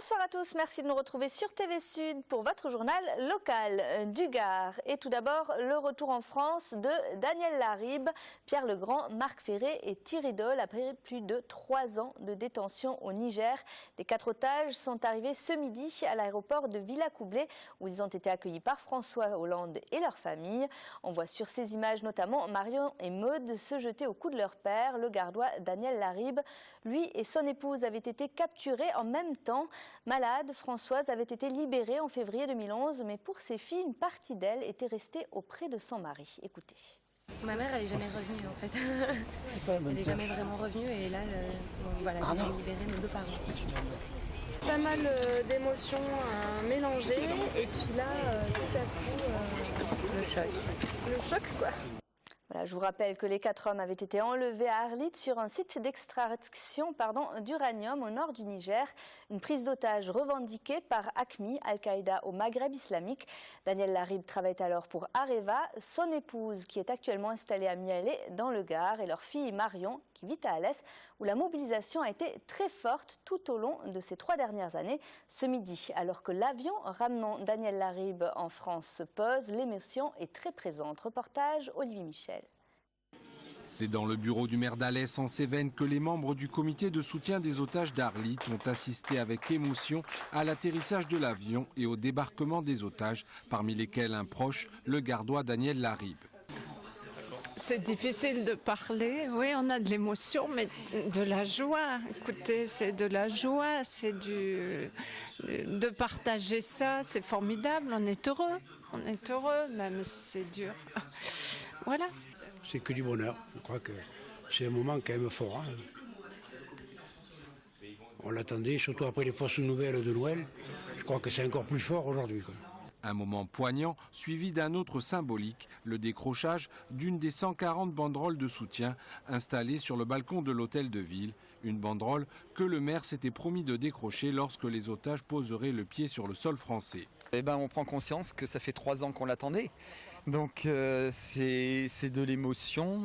Bonsoir à tous, merci de nous retrouver sur TV Sud pour votre journal local du Gard. Et tout d'abord, le retour en France de Daniel Laribe, Pierre Legrand, Marc Ferré et Thierry Doll après plus de 3 ans de détention au Niger. Les 4 otages sont arrivés ce midi à l'aéroport de Villacoublay où ils ont été accueillis par François Hollande et leur famille. On voit sur ces images notamment Marion et Maude se jeter au cou de leur père, le gardois Daniel Laribe. Lui et son épouse avaient été capturés en même temps. Malade, Françoise avait été libérée en février 2011, mais pour ses filles, une partie d'elle était restée auprès de son mari. Écoutez. Ma mère, elle n'est jamais revenue en fait. Elle n'est jamais vraiment revenue et là, voilà, j'ai libéré mes 2 parents. Pas mal d'émotions mélangées et puis là, tout à coup, Le choc. le choc quoi. Voilà, je vous rappelle que les 4 hommes avaient été enlevés à Arlit sur un site d'extraction d'uranium au nord du Niger. Une prise d'otage revendiquée par AQMI, Al-Qaïda au Maghreb islamique. Daniel Laribe travaille alors pour Areva, son épouse qui est actuellement installée à Mialé dans le Gard et leur fille Marion qui vit à Alès où la mobilisation a été très forte tout au long de ces 3 dernières années. Ce midi, alors que l'avion ramenant Daniel Laribe en France se pose, l'émotion est très présente. Reportage Olivier Michel. C'est dans le bureau du maire d'Alès en Cévennes que les membres du comité de soutien des otages d'Arlit ont assisté avec émotion à l'atterrissage de l'avion et au débarquement des otages, parmi lesquels un proche, le gardois Daniel Laribe. C'est difficile de parler, oui, on a de l'émotion, mais de la joie. Écoutez, c'est de la joie, c'est de partager ça, c'est formidable, on est heureux, même si c'est dur. Voilà. C'est que du bonheur. Je crois que c'est un moment quand même fort. Hein. On l'attendait, surtout après les fausses nouvelles de Noël. Je crois que c'est encore plus fort aujourd'hui. Un moment poignant, suivi d'un autre symbolique, le décrochage d'une des 140 banderoles de soutien installées sur le balcon de l'hôtel de ville. Une banderole que le maire s'était promis de décrocher lorsque les otages poseraient le pied sur le sol français. On prend conscience que ça fait 3 ans qu'on l'attendait. Donc c'est de l'émotion.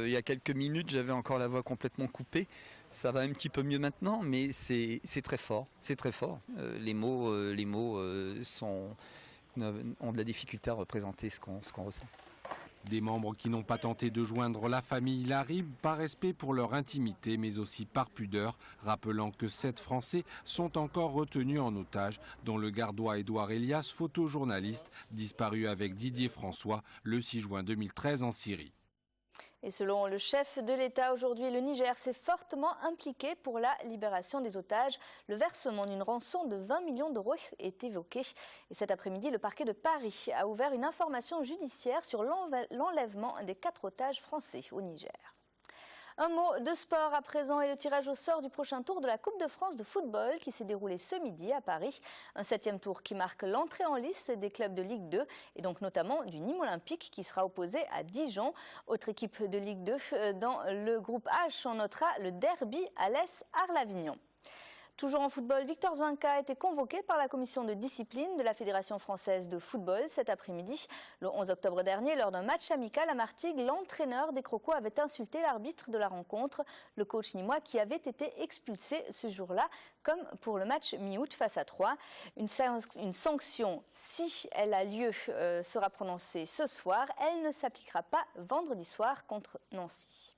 Il y a quelques minutes, j'avais encore la voix complètement coupée. Ça va un petit peu mieux maintenant, mais c'est très fort. C'est très fort. Les mots ont de la difficulté à représenter ce qu'on ressent. Des membres qui n'ont pas tenté de joindre la famille Laribe par respect pour leur intimité, mais aussi par pudeur, rappelant que 7 Français sont encore retenus en otage, dont le gardois Édouard Elias, photojournaliste, disparu avec Didier François le 6 juin 2013 en Syrie. Et selon le chef de l'État, aujourd'hui, le Niger s'est fortement impliqué pour la libération des otages. Le versement d'une rançon de 20 millions d'euros est évoqué. Et cet après-midi, le parquet de Paris a ouvert une information judiciaire sur l'enlèvement des 4 otages français au Niger. Un mot de sport à présent et le tirage au sort du prochain tour de la Coupe de France de football qui s'est déroulé ce midi à Paris. Un 7e tour qui marque l'entrée en lice des clubs de Ligue 2 et donc notamment du Nîmes Olympique qui sera opposé à Dijon. Autre équipe de Ligue 2 dans le groupe H, on notera le derby Alès-Arles-Avignon. Toujours en football, Victor Zouanka a été convoqué par la commission de discipline de la Fédération française de football cet après-midi. Le 11 octobre dernier, lors d'un match amical à Martigues, l'entraîneur des Crocos avait insulté l'arbitre de la rencontre, le coach nîmois qui avait été expulsé ce jour-là, comme pour le match mi-août face à Troyes. Une sanction, si elle a lieu, sera prononcée ce soir. Elle ne s'appliquera pas vendredi soir contre Nancy.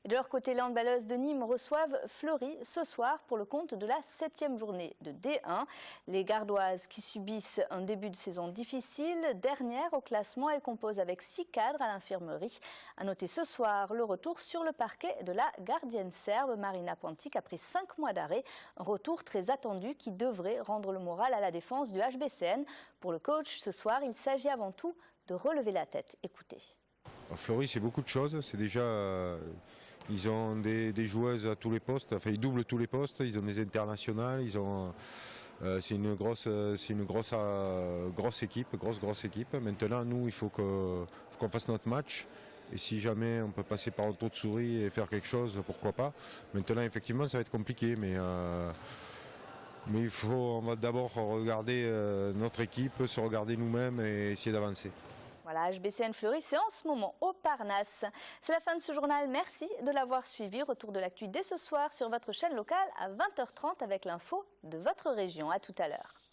Et de leur côté, les handballeuses de Nîmes reçoivent Fleury ce soir pour le compte de la 7e journée de D1. Les Gardoises qui subissent un début de saison difficile, dernière au classement, elles composent avec 6 cadres à l'infirmerie. À noter ce soir le retour sur le parquet de la gardienne serbe Marina Pantic après 5 mois d'arrêt. Un retour très attendu qui devrait rendre le moral à la défense du HBCN. Pour le coach, ce soir, il s'agit avant tout de relever la tête. Écoutez. Fleury, c'est beaucoup de choses. C'est déjà, ils ont des joueuses à tous les postes. Enfin, ils doublent tous les postes. Ils ont des internationales. C'est une grosse équipe, grosse équipe. Maintenant, nous, il faut qu'on fasse notre match. Et si jamais on peut passer par un tour de souris et faire quelque chose, pourquoi pas. Maintenant, effectivement, ça va être compliqué, mais on va d'abord regarder notre équipe, se regarder nous-mêmes et essayer d'avancer. Voilà, HBCN Fleury, c'est en ce moment au Parnasse. C'est la fin de ce journal. Merci de l'avoir suivi. Retour de l'actu dès ce soir sur votre chaîne locale à 20h30 avec l'info de votre région. À tout à l'heure.